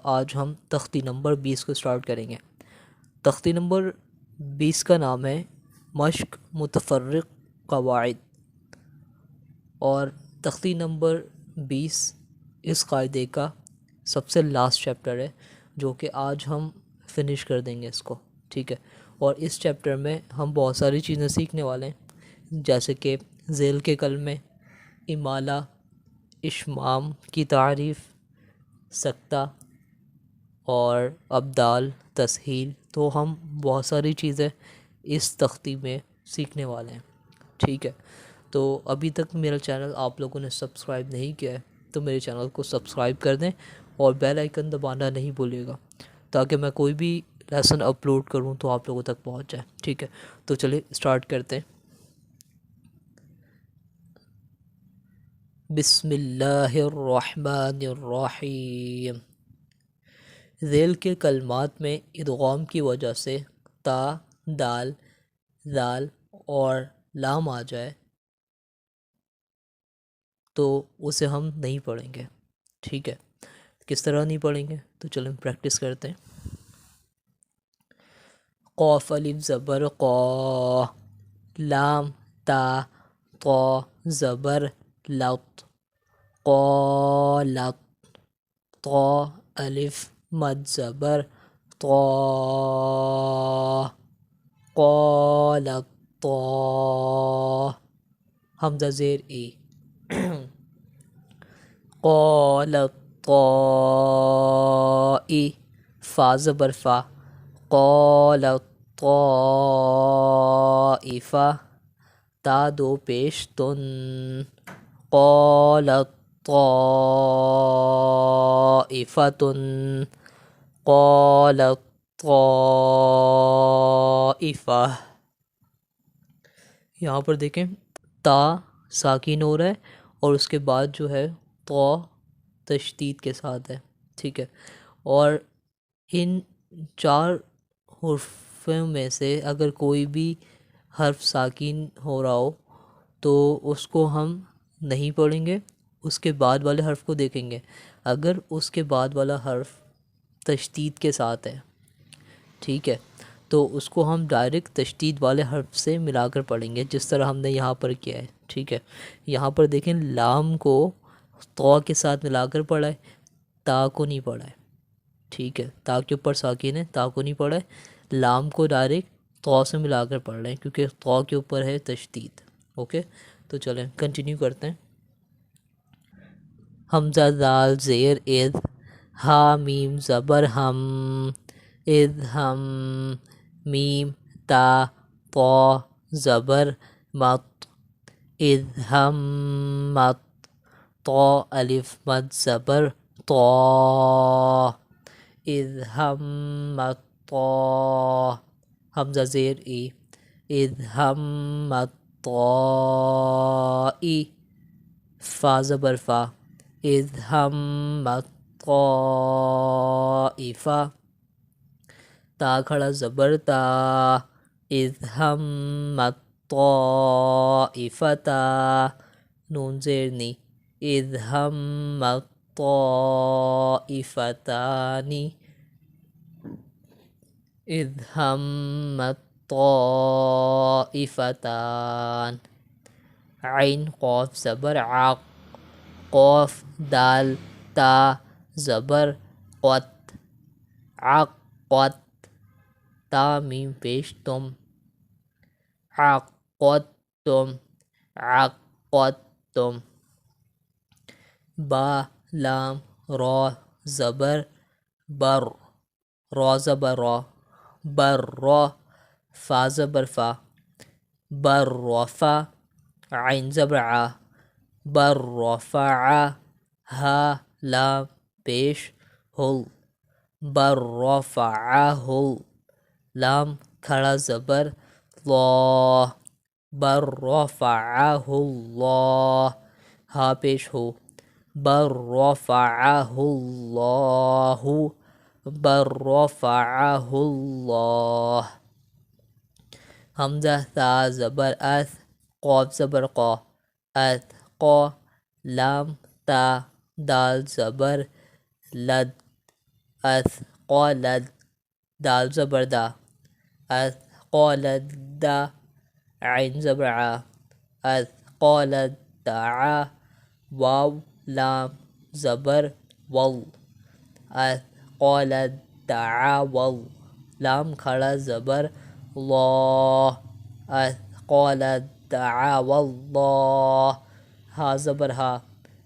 آج ہم تختی نمبر 20 کو سٹارٹ کریں گے۔ تختی نمبر 20 کا نام ہے مشق متفرق قواعد، اور تختی نمبر 20 اس قاعدے کا سب سے لاسٹ چیپٹر ہے، جو کہ آج ہم فنش کر دیں گے اس کو، ٹھیک ہے۔ اور اس چیپٹر میں ہم بہت ساری چیزیں سیکھنے والے ہیں، جیسے کہ ذیل کے کلمے، امالہ، اشمام کی تعریف، سکتہ اور ابدال، تسہیل۔ تو ہم بہت ساری چیزیں اس تختی میں سیکھنے والے ہیں، ٹھیک ہے۔ تو ابھی تک میرا چینل آپ لوگوں نے سبسکرائب نہیں کیا ہے تو میرے چینل کو سبسکرائب کر دیں اور بیل آئیکن دبانا نہیں بھولیے گا، تاکہ میں کوئی بھی لیسن اپلوڈ کروں تو آپ لوگوں تک پہنچ جائے، ٹھیک ہے۔ تو چلیے اسٹارٹ کرتے ہیں۔ بسم اللہ الرحمن الرحیم۔ ذیل کے کلمات میں ادغام کی وجہ سے تا، دال، ذال اور لام آ جائے تو اسے ہم نہیں پڑھیں گے، ٹھیک ہے۔ کس طرح نہیں پڑھیں گے تو چلیں پریکٹس کرتے ہیں۔ قاف الف زبر قا، لام تا، طا زبر لط، قالت، طا الف مد زبر طا، قالت طا، حمزہ زیر ای، قالت طائی، فا زبر فا، قالت طائفہ، تا دو پیش تن، قالت طائفۃ، قالت طائفہ۔ یہاں پر دیکھیں تا ساکن ہو رہا ہے اور اس کے بعد جو ہے طا تشدید کے ساتھ ہے، ٹھیک ہے۔ اور ان چار حرفوں میں سے اگر کوئی بھی حرف ساکن ہو رہا ہو تو اس کو ہم نہیں پڑھیں گے، اس کے بعد والے حرف کو دیکھیں گے۔ اگر اس کے بعد والا حرف تشدید کے ساتھ ہے، ٹھیک ہے، تو اس کو ہم ڈائریکٹ تشدید والے حرف سے ملا کر پڑھیں گے، جس طرح ہم نے یہاں پر کیا ہے، ٹھیک ہے۔ یہاں پر دیکھیں لام کو طا کے ساتھ ملا کر پڑھا ہے، تا کو نہیں پڑھا ہے، ٹھیک ہے۔ تا کے اوپر ساکن ہے، تا کو نہیں پڑھا ہے، لام کو ڈائریکٹ طا سے ملا کر پڑھ رہے ہیں کیونکہ طا کے اوپر ہے تشدید، اوکے۔ تو چلیں کنٹینیو کرتے ہیں۔ حمزہ دال زیر اذ، ہا میم زبر ہم، اذ ہم، میم تا، طا زبر مت، اذ ہمت، طا الف مد زبر طا، اذ ہمت طا، حمزہ زیر ای، اذ ہمت طائی، فا زبر فا، اذ ہمت طائفہ، تا کھڑا زبر تا، اذ ہمت طائفۃ، نون زیر نی، اذ ہمت طائفتان، اذ ہمت طائفتان، عین قاف زبر عق، قاف دال تا زبر قت، عقت، تا میم پیش تم، عقدتم، عقدتم، با لام را زبر بر، را زبر را، بر را، فا زبر فا، بر رفع، عین زبر ع، بر رفع، ہا لام پیش ہل، بر رفعہ، لام کھڑا زبر لا، بر رفعہ اللہ، ہا پیش ہو، بر رفعہ اللہ، بر رفعہ اللہ۔ حمزہ تا زبر اث، قاف زبر قا، اث قا، لام تا دال زبر لد، اثقلت دال زبر دا اثقلت دا عین زبر ع اثقلت دع واو لام زبر ول اثقلت دعول لام کھڑا زبر اللہ اثقلت دعواللہ ہا زبر ہا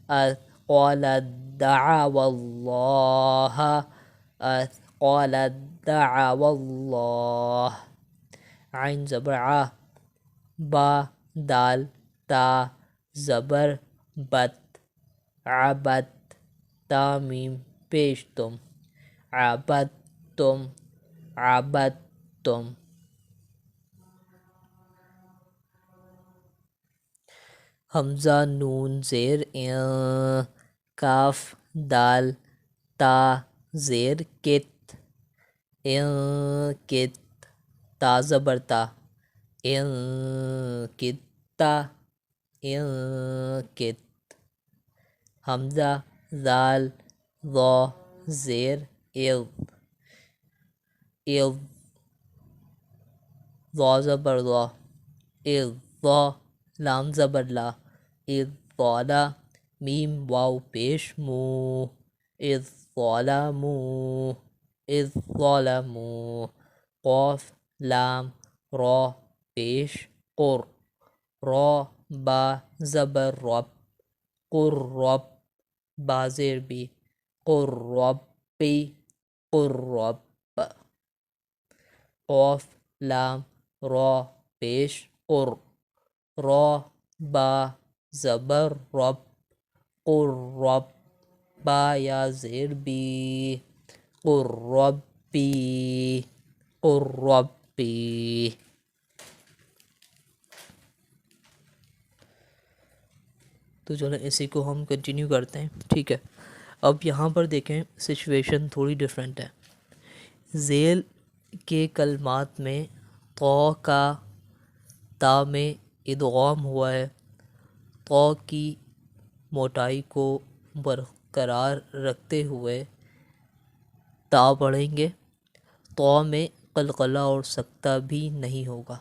اثقلت دعواللہ اثقلت دعواللہ عین زبر ع با دال تا زبر بت عبد تا میم پیش تم عبدتم عبدتم حمزہ نون زیر کاف دال تا زیر کت کت تا زبر تا کتا کت حمزہ ذال ضا زیر ضا زبر ضا ضا لام زبر لا ضالا میم واو پیش مو ظالموا ظالموا قاف لام را پیش قر را با زبر رب قرب با زیر بی قربی قرب قاف لام را پیش قر را با زبر رب قرب با یا زیر بی قربی قربی تو چلیں اسی کو ہم کنٹینیو کرتے ہیں. ٹھیک ہے، اب یہاں پر دیکھیں سچویشن تھوڑی ڈیفرنٹ ہے. ذیل کے کلمات میں طا کا تا میں ادغام ہوا ہے. طا کی موٹائی کو برقرار رکھتے ہوئے تا پڑھیں گے. طا میں قلقلہ اور سکتہ بھی نہیں ہوگا.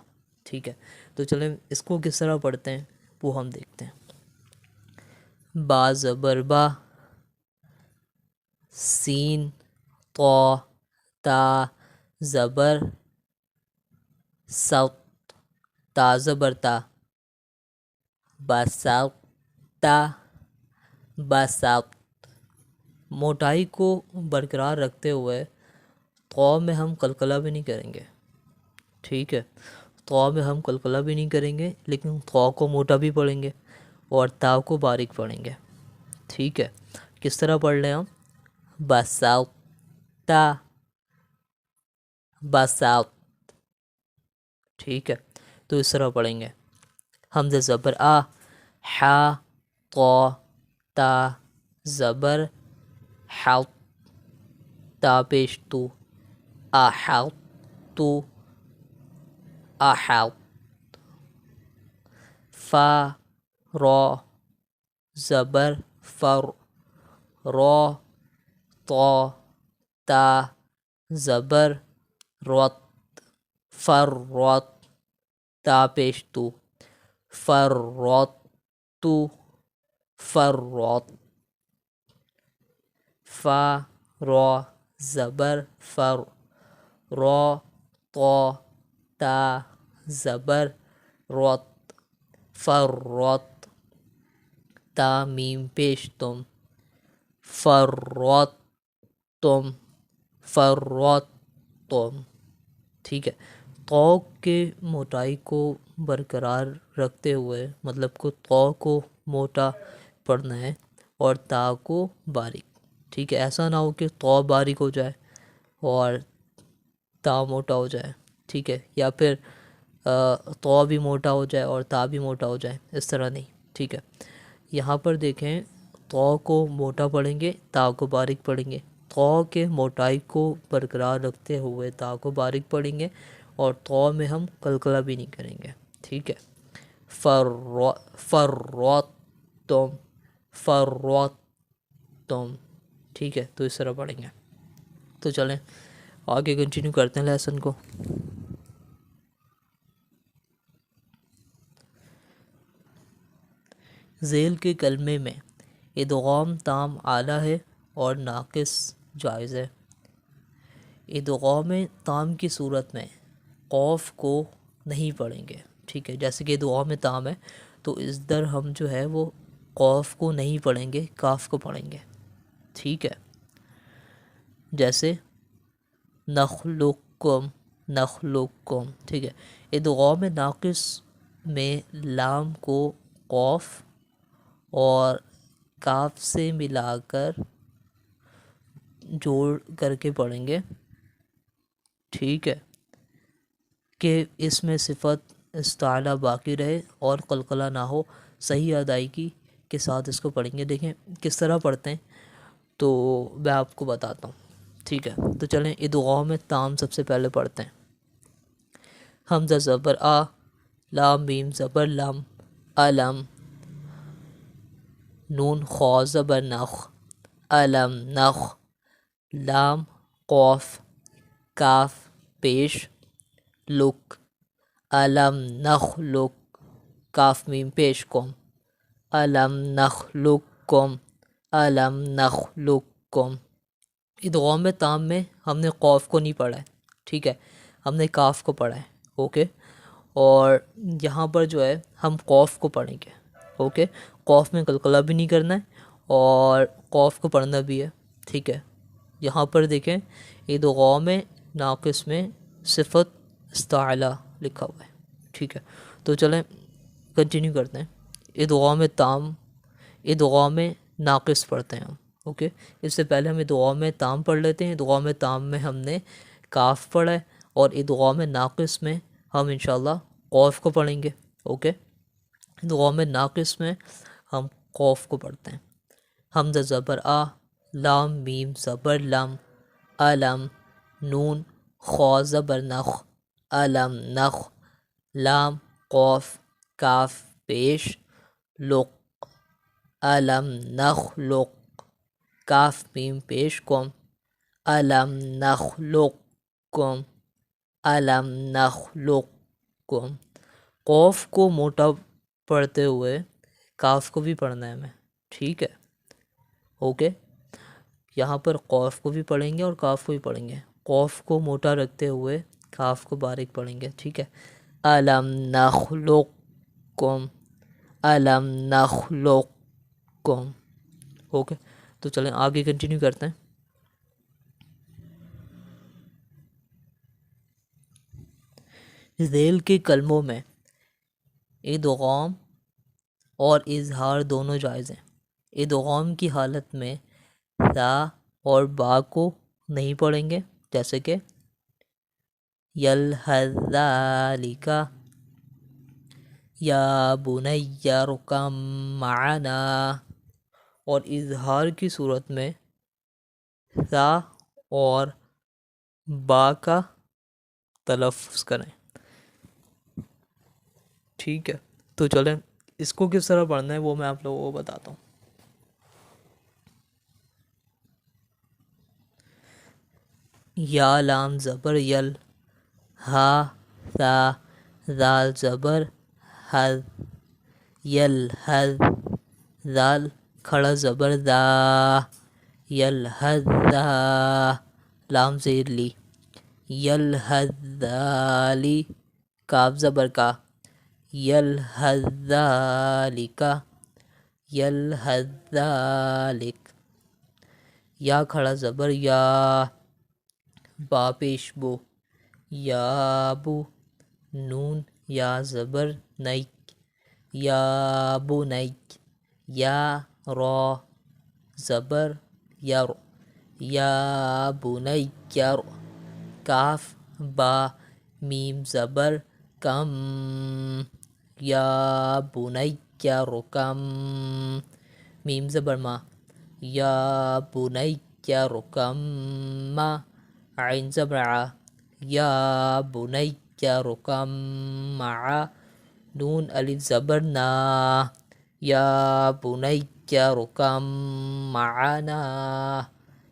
ٹھیک ہے، تو چلیں اس کو کس طرح پڑھتے ہیں وہ ہم دیکھتے ہیں. با زبر با سین طا تا زبر سوت تا زبر تا بسوتا بسوت. موٹائی کو برقرار رکھتے ہوئے طا میں ہم قلقلہ بھی نہیں کریں گے. ٹھیک ہے، طا میں ہم قلقلہ بھی نہیں کریں گے لیکن طا کو موٹا بھی پڑھیں گے اور تا کو باریک پڑھیں گے. ٹھیک ہے، کس طرح پڑھ لیں ہم؟ بسوتا بسوت. ٹھیک ہے، تو اس طرح پڑھیں گے. حمزہ زبر آ حا طا تا زبر حوت تا پیش تو احوت تو احوت. فا را زبر فر را طا تا زبر رت فرت تا پیش تو فرت تو فرت. فا را زبر فر را طا تا زبر رت فرت تا میم پیش تم فرت تم فرت تم. ٹھیک ہے، طا کے موٹائی کو برقرار رکھتے ہوئے مطلب کو طا کو موٹا پڑھنا ہے اور تا کو باریک. ٹھیک ہے، ایسا نہ ہو کہ طا باریک ہو جائے اور تا موٹا ہو جائے. ٹھیک ہے، یا پھر طا بھی موٹا ہو جائے اور تا بھی موٹا ہو جائے، اس طرح نہیں. ٹھیک ہے، یہاں پر دیکھیں طا کو موٹا پڑھیں گے تا کو باریک پڑھیں گے. طا کے موٹائی کو برقرار رکھتے ہوئے تا کو باریک پڑھیں گے اور طا میں ہم قلقلہ بھی نہیں کریں گے. ٹھیک ہے، فرت تم. ٹھیک ہے، تو اس طرح پڑھیں گے. تو چلیں آگے کنٹینیو کرتے ہیں لیسن کو. ذیل کے کلمے میں ادغام تام اعلیٰ ہے اور ناقص جائز ہے. ادغام تام کی صورت میں قوف کو نہیں پڑھیں گے. ٹھیک ہے، جیسے کہ ادغام تام ہے تو اس در ہم جو ہے وہ قوف کو نہیں پڑھیں گے، کاف کو پڑھیں گے. ٹھیک ہے، جیسے نخلقکم نخلقکم. ٹھیک ہے، ادغام ناقص میں لام کو قوف اور کاف سے ملا کر جوڑ کر کے پڑھیں گے. ٹھیک ہے، کہ اس میں صفت استعلا باقی رہے اور قلقلہ نہ ہو. صحیح ادائیگی کے ساتھ اس کو پڑھیں گے. دیکھیں کس طرح پڑھتے ہیں تو میں آپ کو بتاتا ہوں. ٹھیک ہے، تو چلیں ادغام تام سب سے پہلے پڑھتے ہیں. حمزہ زبر آ، لام میم زبر لم، علم، نون خا زبر نخ، علم نخ، لام قوف کاف پیش، لک، علم نخلق کاف میم پیش کم، علم نخلقکم، علم نخلقکم. ادغام تام میں ہم نے قوف کو نہیں پڑھا ہے. ٹھیک ہے، ہم نے کاف کو پڑھا ہے. اوکے، اور یہاں پر جو ہے ہم قوف کو پڑھیں گے. اوکے، قوف میں قلقلہ بھی نہیں کرنا ہے اور قوف کو پڑھنا بھی ہے. ٹھیک ہے، یہاں پر دیکھیں ادغام ناقص میں صفت استعلا لکھا ہوا ہے. ٹھیک ہے، تو چلیں کنٹینیو کرتے ہیں. ادغام تام، ادغام ناقص پڑھتے ہیں ہم. اوکے، اس سے پہلے ہم ادغام تام پڑھ لیتے ہیں. ادغام تام میں ہم نے کاف پڑھا ہے اور ادغام ناقص میں ہم انشاءاللہ قوف کو پڑھیں گے. اوکے، ادغام ناقص میں ہم قوف کو پڑھتے ہیں. حمزہ زبر آ، لام میم زبر لم، علم، نون خا زبر نخ، علم نخ، لام قوف کاف پیش، لق، علم نخلق کاف میم پیش کم، علم نخلقکم، علم نخلقکم. قوف کو موٹا پڑھتے ہوئے کاف کو بھی پڑھنا ہے ہمیں. ٹھیک ہے، اوکے، یہاں پر قوف کو بھی پڑھیں گے اور کاف کو بھی پڑھیں گے. قوف کو موٹا رکھتے ہوئے کاف کو باریک پڑھیں گے. ٹھیک ہے، علم نخلقکم، علم نخلقکم. اوکے، تو چلیں آگے کنٹینیو کرتے ہیں. ذیل کے کلموں میں ادغام اور اظہار دونوں جائز ہیں. ادغام کی حالت میں تا اور با کو نہیں پڑھیں گے، جیسے کہ یلحظ ذالک، یا بنی ارکم معنا. اور اظہار کی صورت میں تا اور با کا تلفظ کریں. ٹھیک ہے، تو چلیں اس کو کس طرح پڑھنا ہے وہ میں آپ لوگوں کو بتاتا ہوں. یا لام زبر یل، ہا ثا ذال زبر حذ، یل حذ، ذال کھڑا زبر ذا، یل حذ ذا، لام زیر لی، یل حذ ذالی، کاف زبر کا، یل حذ ذالکا، یل حذ ذالک. یا کھڑا زبر یا، با پیش بو، یا بو، نون یا زبر نیک، یا بو نیک، یا را زبر یا رو، یا بو نیک یا رو، کاف با میم زبر کم، یا بو نیک یا رو کم، میم زبر ما، یا بو نیک یا رو کم ما، عین زبر ع، یا بنی ارکم مع، نون الف زبر نا، یا بنی ارکم معنا،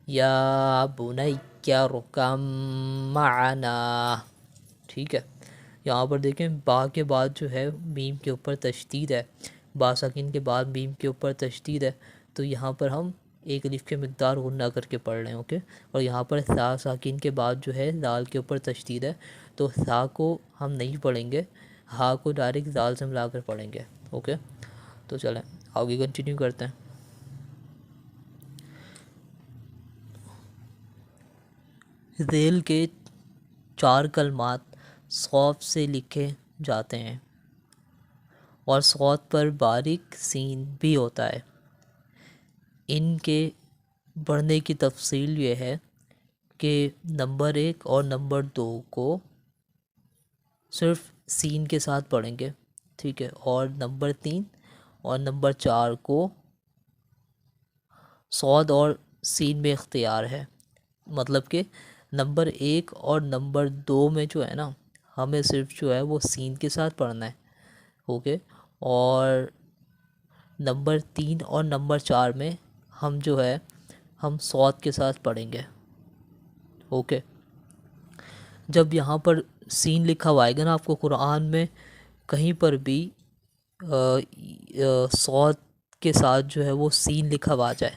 یا بنی يَذَكَّرْكَ مَعَنَا. ٹھیک ہے. یہاں پر دیکھیں با کے بعد جو ہے میم کے اوپر تشدید ہے، با ساکن کے بعد میم کے اوپر تشدید ہے، تو یہاں پر ہم ایک الف کے مقدار غنہ کر کے پڑھ رہے ہیں. اوکے. اور یہاں پر سا ساکن کے بعد جو ہے دال کے اوپر تشدید ہے، تو سا کو ہم نہیں پڑھیں گے، ہا کو ڈائریکٹ دال سے ملا کر پڑھیں گے. اوکے. تو چلیں آگے کنٹینیو کرتے ہیں. ذیل کے 4 کلمات صوت سے لکھے جاتے ہیں اور صوت پر باریک سین بھی ہوتا ہے. ان کے پڑھنے کی تفصیل یہ ہے کہ نمبر 1 اور نمبر 2 کو صرف سین کے ساتھ پڑھیں گے. ٹھیک ہے. اور نمبر 3 اور نمبر 4 کو صاد اور سین میں اختیار ہے. مطلب کہ نمبر 1 اور نمبر 2 میں جو ہے نا ہمیں صرف جو ہے وہ سین کے ساتھ پڑھنا ہے. اوکے. اور نمبر 3 اور نمبر 4 میں ہم جو ہے ہم صاد کے ساتھ پڑھیں گے. اوکے. جب یہاں پر سین لکھا ہوا آئے گا نا آپ کو قرآن میں کہیں پر بھی صاد کے ساتھ جو ہے وہ سین لکھا ہوا آ جائے،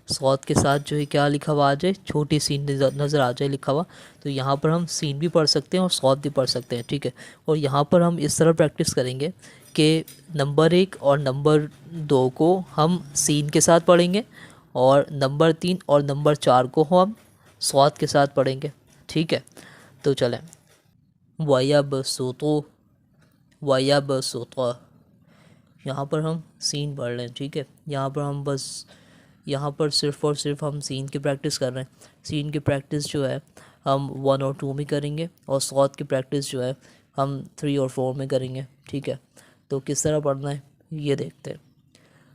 صاد کے ساتھ جو ہے کیا لکھا ہوا آ جائے، چھوٹی سین نظر آ جائے لکھا ہوا، تو یہاں پر ہم سین بھی پڑھ سکتے ہیں اور صاد بھی پڑھ سکتے ہیں. ٹھیک ہے. اور یہاں پر ہم اس طرح پریکٹس کریں گے کہ نمبر 1 اور نمبر 2 کو ہم سین کے ساتھ پڑھیں گے اور نمبر 3 اور نمبر 4 کو ہم صاد کے ساتھ پڑھیں گے. ٹھیک ہے. تو چلیں. وَيَبْسُطُ وَيَبْسُطُ یہاں پر ہم سین پڑھ رہے ہیں. ٹھیک ہے. یہاں پر ہم بس یہاں پر صرف اور صرف ہم سین کی پریکٹس کر رہے ہیں. سین کی پریکٹس جو ہے ہم 1 اور 2 میں کریں گے اور صاد کی پریکٹس جو ہے ہم 3 اور 4 میں کریں گے. ٹھیک ہے. تو کس طرح پڑھنا ہے یہ دیکھتے ہیں.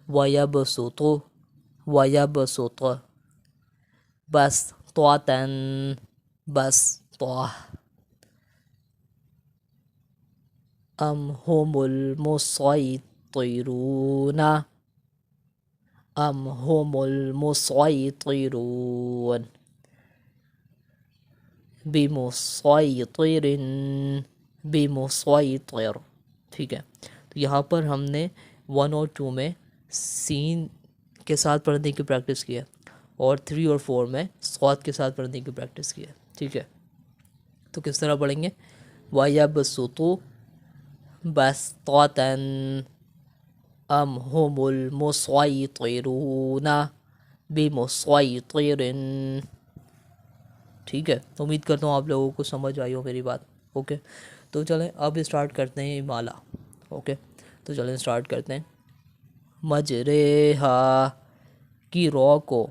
وَيَبْسُطُ وَيَبْسُطُ بَسْطَةً بَسْطَةً أَمْ هُمُ الْمُسَيْطِرُونَ أَمْ هُمُ الْمُسَيْطِرُونَ بِمُسَيْطِرٍ بِمُسَيْطِر. ٹھیک ہے. تو یہاں پر ہم نے 1 اور 2 میں سین کے ساتھ پڑھنے کی پریکٹس کی ہے اور 3 اور 4 میں صاد کے ساتھ پڑھنے کی پریکٹس کی ہے. ٹھیک ہے. تو کس طرح پڑھیں گے؟ وَيَبْسُطُ بَسْطَةً أَمْ هُمُ الْمُسَيْطِرُونَ بِمُسَيْطِرٍ. ٹھیک ہے. امید کرتا ہوں آپ لوگوں کو سمجھ آئی ہو میری بات. اوکے. تو چلیں اب اسٹارٹ کرتے ہیں امالا. اوکے. تو چلیں اسٹارٹ کرتے ہیں. مجریہا کی رو کو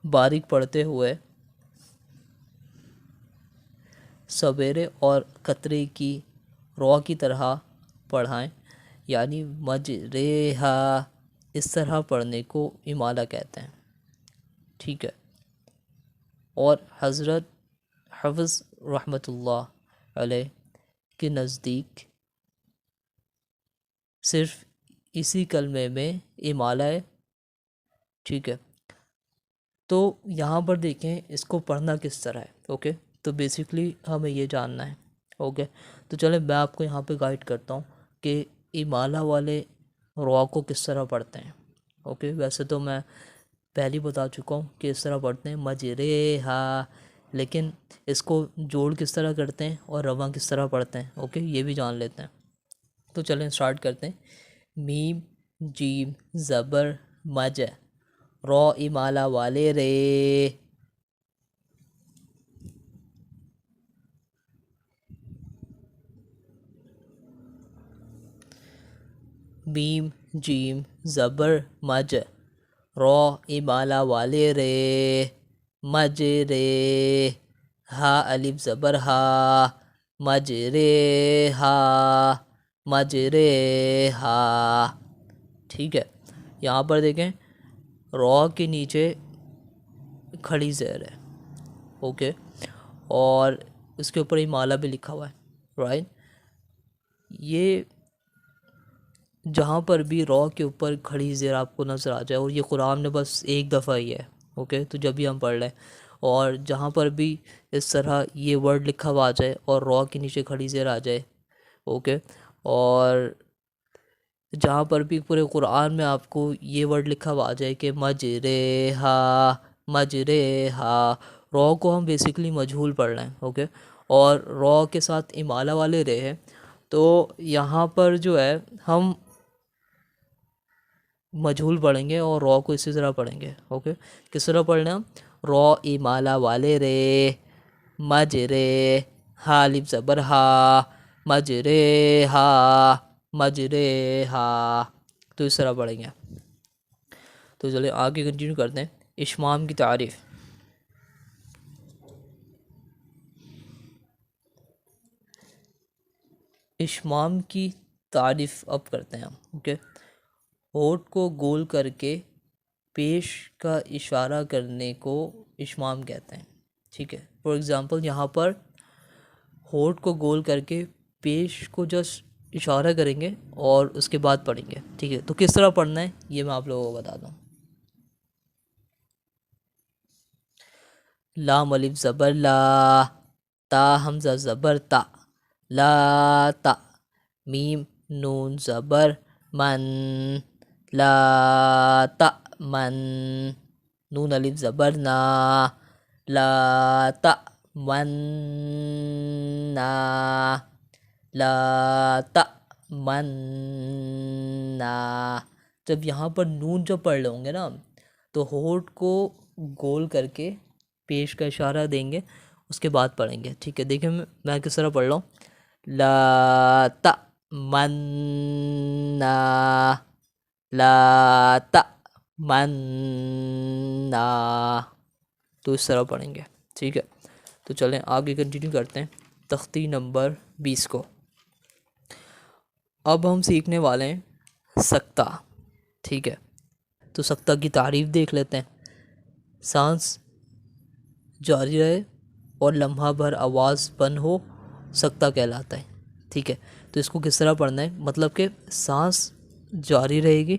باریک پڑھتے ہوئے سویرے اور قطرے کی رو کی طرح پڑھائیں، یعنی مجریہا اس طرح پڑھنے کو امالہ کہتے ہیں. ٹھیک ہے. اور حضرت حفظ رحمۃ اللہ علیہ کے نزدیک صرف اسی کلمے میں امالہ ہے. ٹھیک ہے. تو یہاں پر دیکھیں اس کو پڑھنا کس طرح ہے. اوکے. تو بیسیکلی ہمیں یہ جاننا ہے. اوکے. تو چلیں میں آپ کو یہاں پہ گائیڈ کرتا ہوں کہ امالہ والے رو کو کس طرح پڑھتے ہیں. اوکے. ویسے تو میں پہلے بتا چکا ہوں کہ اس طرح پڑھتے ہیں مجریہا، لیکن اس کو جوڑ کس طرح کرتے ہیں اور رواں کس طرح پڑھتے ہیں. اوکے. یہ بھی جان لیتے ہیں. تو چلیں اسٹارٹ کرتے ہیں. میم جیم زبر مج رو امالہ والے رے. میم جیم زبر مج رو امالہ والے رے. مج رے. ہا الف زبر ہا. مج رے ہا. مج رے ہا. ٹھیک ہے. یہاں پر دیکھیں رو کے نیچے کھڑی زیر ہے. اوکے. اور اس کے اوپر امالہ بھی لکھا ہوا ہے. رائٹ. یہ جہاں پر بھی رو کے اوپر کھڑی زیر آپ کو نظر آ جائے، اور یہ قرآن میں بس ایک دفعہ ہی ہے. اوکے. تو جب بھی ہم پڑھ لیں اور جہاں پر بھی اس طرح یہ ورڈ لکھا ہوا آ جائے اور را کے نیچے کھڑی زیر آ جائے، اوکے، اور جہاں پر بھی پورے قرآن میں آپ کو یہ ورڈ لکھا ہوا آ جائے کہ مجرہا، مجرہا، را کو ہم بیسیکلی مجہول پڑھ رہے ہیں، اوکے، اور را کے ساتھ امالہ والے رے ہیں، تو یہاں پر جو ہے ہم مجہول پڑھیں گے اور را کو اسی طرح پڑھیں گے، اوکے، کس طرح پڑھنا؟ را امالہ والے رے، مجرے، ہا الف زبر ہا، مجرہا، مجرہا، تو اس طرح پڑھیں گے۔ تو چلیں آگے کنٹینیو کرتے ہیں۔ اشمام کی تعریف۔ اشمام کی تعریف اب کرتے ہیں ہم، اوکے۔ ہونٹ کو گول کر کے پیش کا اشارہ کرنے کو اشمام کہتے ہیں، ٹھیک ہے۔ فار ایگزامپل یہاں پر ہونٹ کو گول کر کے پیش کو جسٹ اشارہ کریں گے اور اس کے بعد پڑھیں گے، ٹھیک ہے۔ تو کس طرح پڑھنا ہے یہ میں آپ لوگوں کو بتا دوں۔ لام الف زبر لا، تا حمزہ زبر تا، لا تا، میم نون زبر من، لا تا من، نون الف زبر نا، لا تا من نا، لا تا من نا۔ جب یہاں پر نون جب پڑھ لیں گے نا تو ہونٹ کو گول کر کے پیش کا اشارہ دیں گے، اس کے بعد پڑھیں گے، ٹھیک ہے۔ دیکھیں میں کس طرح پڑھ رہا ہوں، لا تا من نا، لا تا من نا، تو اس طرح پڑھیں گے، ٹھیک ہے۔ تو چلیں آگے کنٹینیو کرتے ہیں تختی نمبر 20 کو۔ اب ہم سیکھنے والے ہیں سکتہ، ٹھیک ہے۔ تو سکتہ کی تعریف دیکھ لیتے ہیں۔ سانس جاری رہے اور لمحہ بھر آواز بند ہو سکتہ کہلاتا ہے، ٹھیک ہے۔ تو اس کو کس طرح پڑھنا ہے، مطلب کہ سانس جاری رہے گی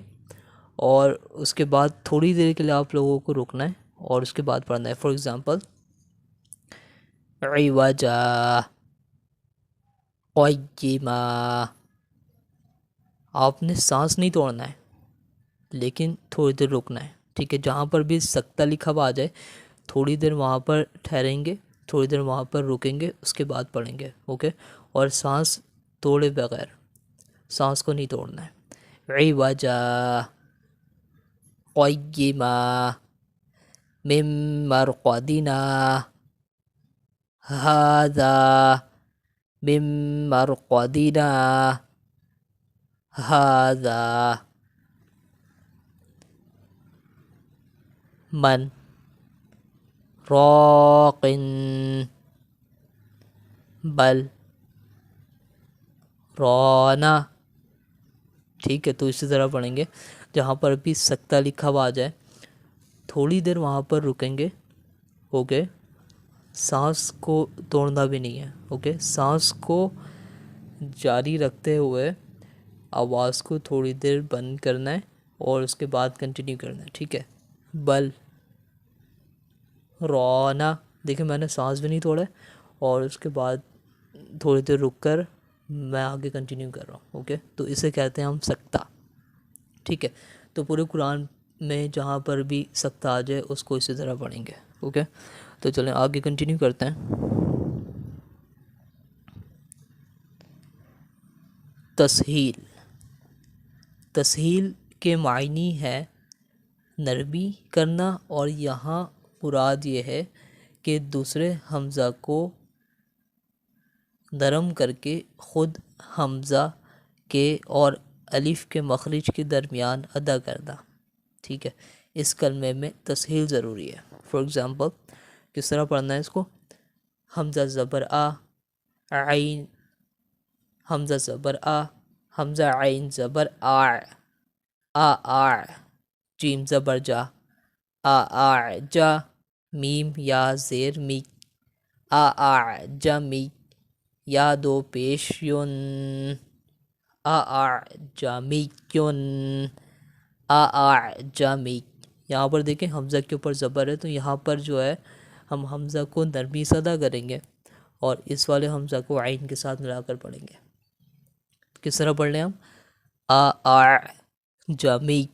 اور اس کے بعد تھوڑی دیر کے لیے آپ لوگوں کو رکنا ہے اور اس کے بعد پڑھنا ہے۔ فار ایگزامپل عوجا، قیما، آپ نے سانس نہیں توڑنا ہے لیکن تھوڑی دیر رکنا ہے، ٹھیک ہے۔ جہاں پر بھی سکتہ لکھا ہوا آ جائے تھوڑی دیر وہاں پر ٹھہریں گے، تھوڑی دیر وہاں پر رکیں گے، اس کے بعد پڑھیں گے، اوکے۔ اور سانس توڑے بغیر، سانس کو نہیں توڑنا ہے۔ عوجا، قیما، من مرقدنا، هذا، من مرقدنا، هذا، من راق، بل، رانا، ٹھیک ہے۔ تو اسی طرح پڑھیں گے، جہاں پر بھی سکتہ لکھا ہوا آ جائے تھوڑی دیر وہاں پر رکیں گے، اوکے۔ سانس کو توڑنا بھی نہیں ہے، اوکے۔ سانس کو جاری رکھتے ہوئے آواز کو تھوڑی دیر بند کرنا ہے اور اس کے بعد کنٹینیو کرنا ہے، ٹھیک ہے۔ بل، رونا، دیکھیں میں نے سانس بھی نہیں توڑا اور اس کے بعد تھوڑی دیر رک کر میں آگے کنٹینیو کر رہا ہوں، اوکے۔ تو اسے کہتے ہیں ہم سکتہ، ٹھیک ہے۔ تو پورے قرآن میں جہاں پر بھی سکتہ آ جائے اس کو اسی طرح پڑھیں گے، اوکے۔ تو چلیں آگے کنٹینیو کرتے ہیں۔ تسہیل۔ تسہیل کے معنی ہے نرمی کرنا، اور یہاں مراد یہ ہے کہ دوسرے حمزہ کو نرم کر کے خود حمزہ کے اور الف کے مخرج کے درمیان ادا کرنا، ٹھیک ہے۔ اس کلمے میں تسہیل ضروری ہے۔ فار ایگزامپل کس طرح پڑھنا ہے اس کو، حمزہ زبر آ، عین، حمزہ زبر آ، حمزہ عین زبر آ، آ آ، جیم زبر جا، آ آ جا، میم یا زیر می، آ آ جا می، یا دو پیش یون، آ آ جا می یون، آ آ جا می۔ یہاں پر دیکھیں حمزہ کے اوپر زبر ہے تو یہاں پر جو ہے ہم حمزہ کو نرمی سے ادا کریں گے اور اس والے حمزہ کو عین کے ساتھ ملا کر پڑھیں گے. کس طرح پڑھ لیں ہم؟ اعجمیٌ،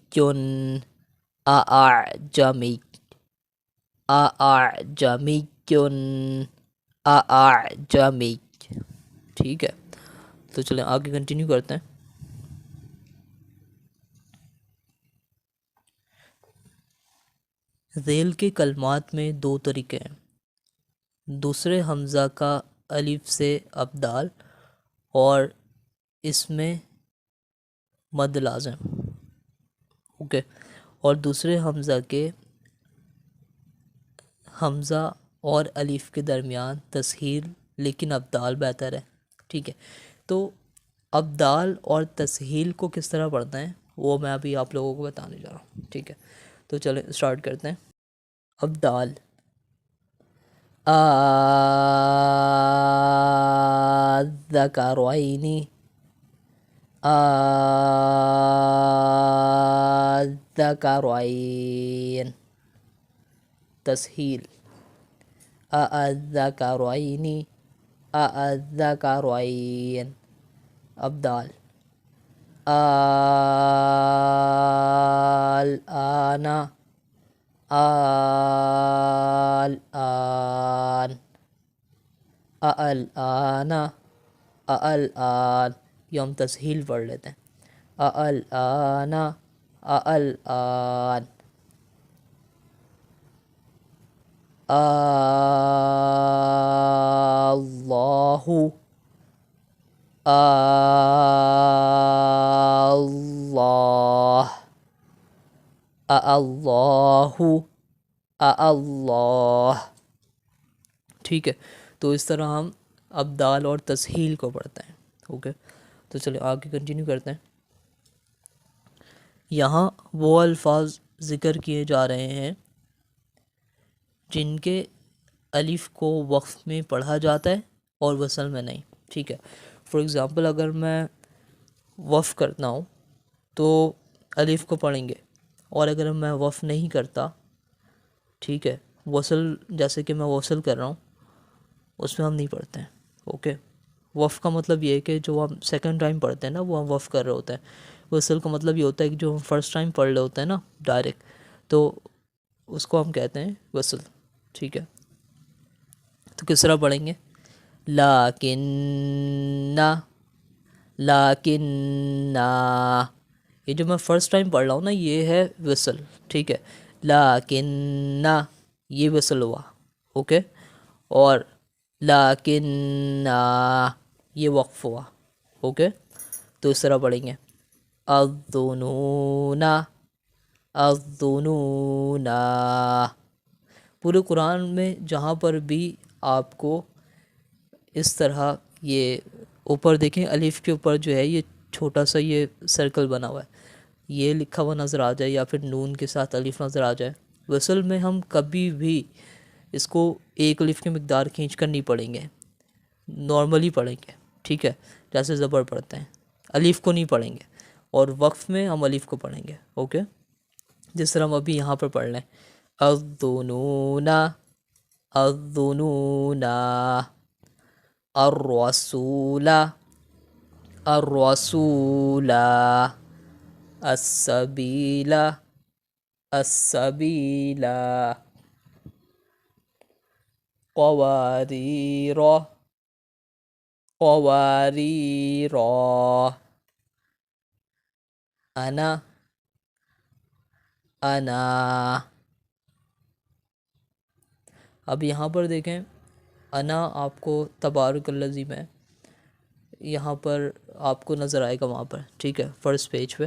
اعجمی، اعجمیٌ، اعجمی. ٹھیک ہے، تو چلیں آگے کنٹینیو کرتے ہیں. ذیل کے کلمات میں دو طریقے ہیں. دوسرے حمزہ کا الف سے ابدال اور اس میں مد لازم. اوکے، اور دوسرے حمزہ کے حمزہ اور الف کے درمیان تسہیل لیکن ابدال بہتر ہے. ٹھیک ہے، تو ابدال اور تسہیل کو کس طرح پڑھنا ہے وہ میں ابھی آپ لوگوں کو بتانے جا رہا ہوں. ٹھیک ہے، تو چلیں اسٹارٹ کرتے ہیں. ابدال، الذکرین، الذکرین. تسہیل، الذکرین، الذکرین. ابدال، الآن، الآن، الآن، الآن. یہ ہم تسہیل پڑھ لیتے ہیں. الآن، الآن. اللہ، اللہ، اللہ، اللہ. ٹھیک ہے، تو اس طرح ہم ابدال اور تسہیل کو پڑھتے ہیں. اوکے، تو چلیں آگے کنٹینیو کرتے ہیں. یہاں وہ الفاظ ذکر کیے جا رہے ہیں جن کے الف کو وقف میں پڑھا جاتا ہے اور وصل میں نہیں. ٹھیک ہے، فار ایگزامپل اگر میں وقف کرتا ہوں تو الف کو پڑھیں گے، اور اگر میں وقف نہیں کرتا، ٹھیک ہے، وصل جیسے کہ میں وصل کر رہا ہوں اس میں ہم نہیں پڑھتے ہیں. اوکے، وقف کا مطلب یہ ہے کہ جو ہم سیکنڈ ٹائم پڑھتے ہیں نا وہ ہم وقف کر رہے ہوتے ہیں. وصل کا مطلب یہ ہوتا ہے کہ جو ہم فرسٹ ٹائم پڑھ رہے ہوتے ہیں نا ڈائریکٹ، تو اس کو ہم کہتے ہیں وصل. ٹھیک ہے، تو کس طرح پڑھیں گے؟ لیکن، لیکن، یہ جو میں فرسٹ ٹائم پڑھ رہا ہوں نا یہ ہے وصل. ٹھیک ہے، لیکن یہ وصل ہوا. اوکے، اور لیکن یہ وقف ہوا. اوکے، تو اس طرح پڑھیں گے. الظنون، الظنون. پورے قرآن میں جہاں پر بھی آپ کو اس طرح یہ اوپر دیکھیں الف کے اوپر جو ہے یہ چھوٹا سا یہ سرکل بنا ہوا ہے، یہ لکھا ہوا نظر آ جائے یا پھر نون کے ساتھ الف نظر آ جائے، وصل میں ہم کبھی بھی اس کو ایک الف کی مقدار کھینچ کر نہیں پڑھیں گے، نارملی پڑھیں گے. ٹھیک ہے، جیسے زبر پڑھتے ہیں، الف کو نہیں پڑھیں گے، اور وقف میں ہم الف کو پڑھیں گے. اوکے، جس طرح ہم ابھی یہاں پر پڑھ لیں. الظنون، الظنون. الرسول، الرسول. السبیل، السبیل. قواریر، قواریر. انا، انا. اب یہاں پر دیکھیں انا آپ کو تبارک الذی میں یہاں پر آپ کو نظر آئے گا وہاں پر. ٹھیک ہے، فرسٹ پیج پہ،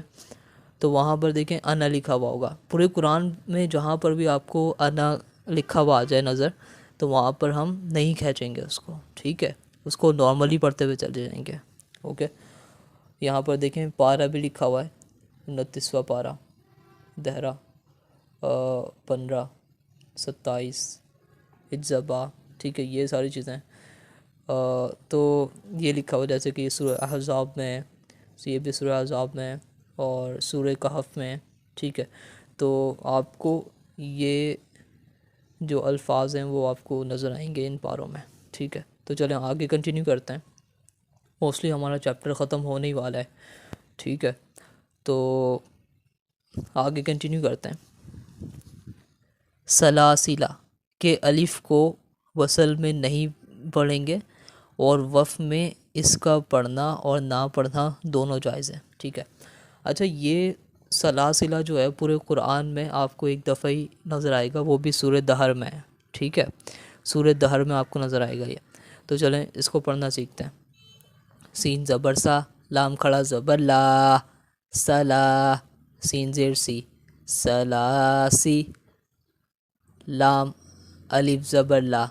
تو وہاں پر دیکھیں انا لکھا ہوا ہوگا. پورے قرآن میں جہاں پر بھی آپ کو انا لکھا ہوا آ جائے نظر تو وہاں پر ہم نہیں کھینچیں گے اس کو. ٹھیک ہے، اس کو نارملی پڑھتے ہوئے چلے جائیں گے. اوکے، یہاں پر دیکھیں پارہ بھی لکھا ہوا ہے، 29واں پارہ، دہرہ 15، 27، اجزبا. ٹھیک ہے، یہ ساری چیزیں تو یہ لکھا ہوا جیسے کہ یہ سورہ احزاب میں ہے، یہ بھی سورہ احزاب میں ہے اور سورہ کہف میں ہے. ٹھیک ہے، تو آپ کو یہ جو الفاظ ہیں وہ آپ کو نظر آئیں گے ان پاروں میں، ٹھیک ہے۔ تو چلیں آگے کنٹینیو کرتے ہیں، موسٹلی ہمارا چیپٹر ختم ہونے ہی والا ہے، ٹھیک ہے۔ تو آگے کنٹینیو کرتے ہیں۔ سلاسلہ کے الف کو وصل میں نہیں پڑھیں گے اور وف میں اس کا پڑھنا اور نہ پڑھنا دونوں جائز ہیں، ٹھیک ہے۔ اچھا، یہ سلاسلہ جو ہے پورے قرآن میں آپ کو ایک دفعہ ہی نظر آئے گا، وہ بھی سورہ دہر میں ہے، ٹھیک ہے۔ سورہ دہر میں آپ کو نظر آئے گا یہ۔ تو چلیں اس کو پڑھنا سیکھتے ہیں۔ سین زبر سا، لام کھڑا زبر لا، سلا، سین زیر سی، سلاسی، لام الف زبر لا،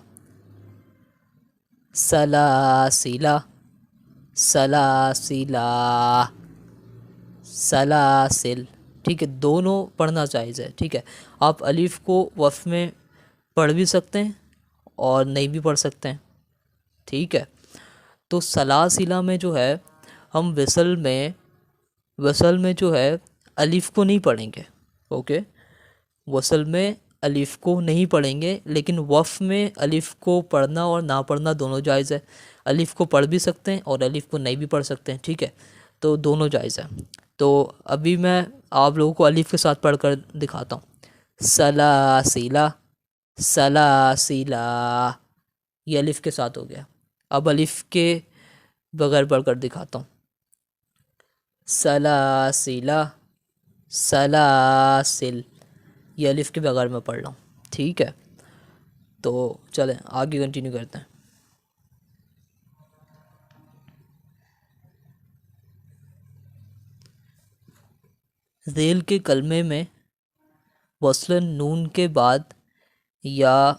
سلاسلہ، سلاسلہ، سلاسل، ٹھیک ہے۔ دونوں پڑھنا جائز ہے، ٹھیک ہے۔ آپ الف کو وف میں پڑھ بھی سکتے ہیں اور نہیں بھی پڑھ سکتے ہیں، ٹھیک ہے۔ تو سلاسلہ میں جو ہے ہم وصل میں جو ہے الف کو نہیں پڑھیں گے، اوکے۔ وصل میں الف کو نہیں پڑھیں گے، لیکن وف میں الف کو پڑھنا اور نہ پڑھنا دونوں جائز ہے۔ الف کو پڑھ بھی سکتے ہیں اور الف کو نہیں بھی پڑھ سکتے ہیں، ٹھیک ہے۔ تو دونوں جائز ہے۔ تو ابھی میں آپ لوگوں کو الف کے ساتھ پڑھ کر دکھاتا ہوں۔ سلاسلہ، سلاسلہ، یہ الف کے ساتھ ہو گیا۔ اب الف کے بغیر پڑھ کر دکھاتا ہوں۔ سلاسلہ، سلاسل، یہ الف کے بغیر میں پڑھ رہا ہوں، ٹھیک ہے۔ تو چلیں آگے کنٹینیو کرتے ہیں۔ ذیل کے کلمے میں وصلاً نون کے بعد یا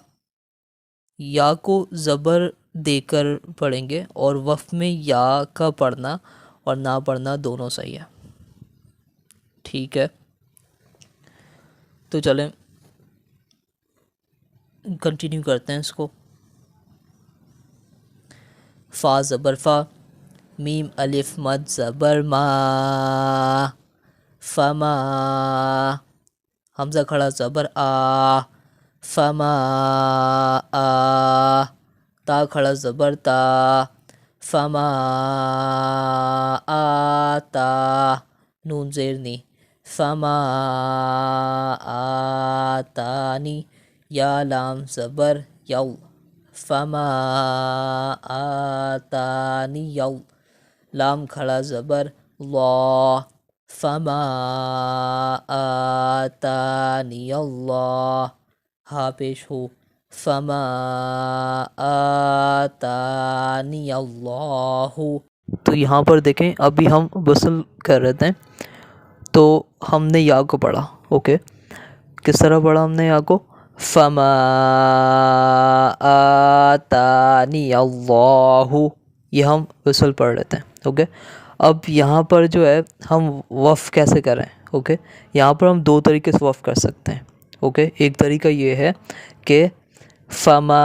کو زبر دے کر پڑھیں گے اور وف میں یا کا پڑھنا اور نہ پڑھنا دونوں صحیح ہے، ٹھیک ہے۔ تو چلیں کنٹینیو کرتے ہیں اس کو۔ فا زبر فا، میم الف مد زبر ما، فما، حمزہ کھڑا زبر آ، فما آ، تا کھڑا زبر تا، فما آتا، نون زیر نی، فما آتانی، یا لام زبر یو، فما آتانی یو، لام کھڑا زبر لا، فما آتانی اللہ، ہا پیش ہو، فما آتانی اللہ۔ تو یہاں پر دیکھیں ابھی ہم وصل کر رہے تھے تو ہم نے یا کو پڑھا، اوکے۔ کس طرح پڑھا ہم نے یا کو؟ فما آتانی اللہ، یہ ہم وصل پڑھ رہے تھے، اوکے۔ اب یہاں پر جو ہے ہم وف کیسے کریں، اوکے۔ یہاں پر ہم دو طریقے سے وف کر سکتے ہیں، اوکے۔ ایک طریقہ یہ ہے کہ فما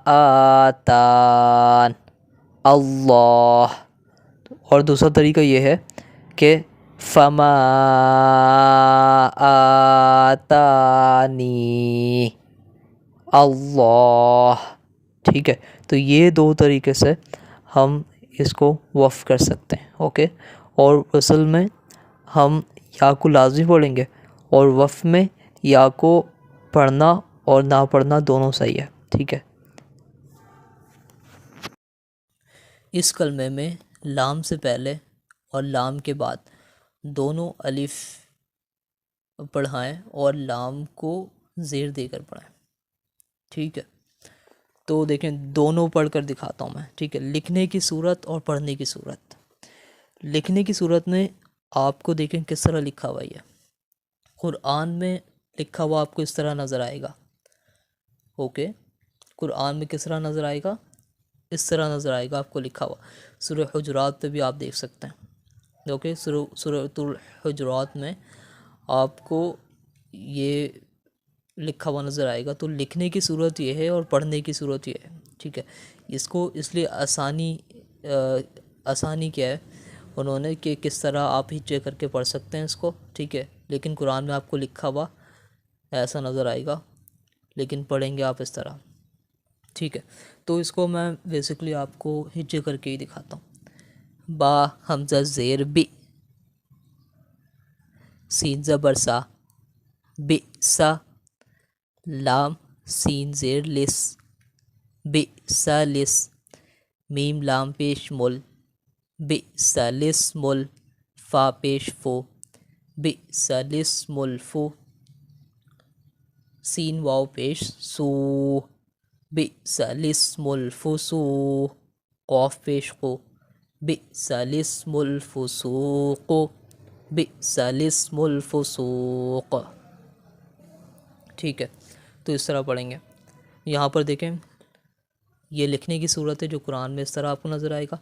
آتان اللہ، اور دوسرا طریقہ یہ ہے کہ فما آتانی اللہ، ٹھیک ہے۔ تو یہ دو طریقے سے ہم اس کو وف کر سکتے ہیں، اوکے۔ اور وصل میں ہم یا کو لازمی پڑھیں گے اور وف میں یا کو پڑھنا اور نہ پڑھنا دونوں صحیح ہے، ٹھیک ہے۔ اس کلمے میں لام سے پہلے اور لام کے بعد دونوں الف پڑھائیں اور لام کو زیر دے کر پڑھائیں، ٹھیک ہے۔ تو دیکھیں دونوں پڑھ کر دکھاتا ہوں میں، ٹھیک ہے۔ لکھنے کی صورت اور پڑھنے کی صورت۔ لکھنے کی صورت میں آپ کو دیکھیں کس طرح لکھا ہوا ہے۔ قرآن میں لکھا ہوا آپ کو اس طرح نظر آئے گا، اوکے۔ قرآن میں کس طرح نظر آئے گا؟ اس طرح نظر آئے گا آپ کو لکھا ہوا۔ سورہ حجرات پہ بھی آپ دیکھ سکتے ہیں، اوکے۔ سورہ الحجرات میں آپ کو یہ لکھا ہوا نظر آئے گا۔ تو لکھنے کی صورت یہ ہے اور پڑھنے کی صورت یہ ہے، ٹھیک ہے۔ اس کو اس لیے آسانی کیا ہے انہوں نے کہ کس طرح آپ ہچے کر کے پڑھ سکتے ہیں اس کو، ٹھیک ہے۔ لیکن قرآن میں آپ کو لکھا ہوا ایسا نظر آئے گا، لیکن پڑھیں گے آپ اس طرح، ٹھیک ہے؟ تو اس کو میں بیسکلی آپ کو ہجے کر کے ہی دکھاتا ہوں۔ با حمزہ زیر بی، سین زبر سا، بی سا، لام سین زیر لس، بی سا لس، میم لام پیش مل، بی سا لس مل، فا پیش فو، بی سا لس مل فو، سین واو پیش سو، بی سا لس مل فسو، قاف پیش قو، بی سا لس مل فسوق، بئس الاسم الفسوق، ٹھیک ہے؟ تو اس طرح پڑھیں گے۔ یہاں پر دیکھیں یہ لکھنے کی صورت ہے جو قرآن میں اس طرح آپ کو نظر آئے گا،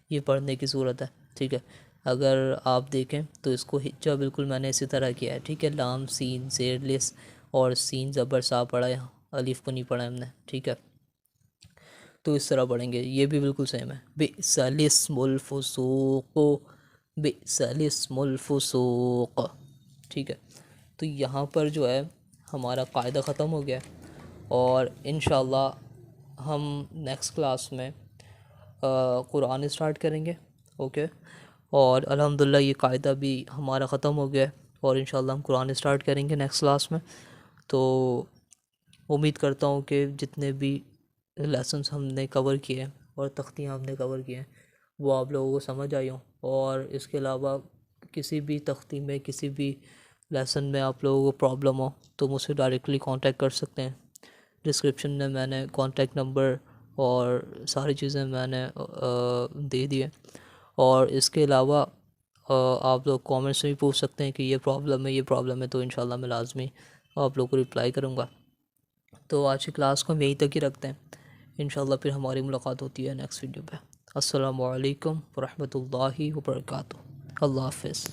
یہ پڑھنے کی صورت ہے، ٹھیک ہے؟ اگر آپ دیکھیں تو اس کو ہجا بالکل میں نے اسی طرح کیا ہے، ٹھیک ہے؟ لام سین زیر لس اور سین زبر سا پڑھا ہے، الف کو نہیں پڑھا ہم نے، ٹھیک ہے؟ تو اس طرح پڑھیں گے، یہ بھی بالکل سیم ہے، بئس الاسم الفسوق، بئس الاسم الفسوق، ٹھیک ہے؟ تو یہاں پر جو ہے ہمارا قاعدہ ختم ہو گیا ہے، اور انشاءاللہ ہم نیکسٹ کلاس میں قرآن اسٹارٹ کریں گے، اوکے؟ اور الحمدللہ یہ قاعدہ بھی ہمارا ختم ہو گیا ہے، اور انشاءاللہ ہم قرآن اسٹارٹ کریں گے نیکسٹ کلاس میں۔ تو امید کرتا ہوں کہ جتنے بھی لیسنس ہم نے کور کیے ہیں اور تختیاں ہم نے کور کیے ہیں وہ آپ لوگوں کو سمجھ آئی ہوں، اور اس کے علاوہ کسی بھی تختی میں کسی بھی لیسن میں آپ لوگوں کو پرابلم ہو تو مجھ سے ڈائریکٹلی کانٹیکٹ کر سکتے ہیں۔ ڈسکرپشن میں میں نے کانٹیکٹ نمبر اور ساری چیزیں میں نے دے دی ہیں، اور اس کے علاوہ آپ لوگ کامنٹس میں بھی پوچھ سکتے ہیں کہ یہ پرابلم ہے، تو انشاءاللہ میں لازمی آپ لوگوں کو رپلائی کروں گا۔ تو آج کی کلاس کو ہم یہیں تک ہی رکھتے ہیں، انشاءاللہ پھر ہماری ملاقات ہوتی ہے نیکسٹ ویڈیو پہ۔ السلام علیکم ورحمۃ اللہ وبرکاتہ، اللہ حافظ۔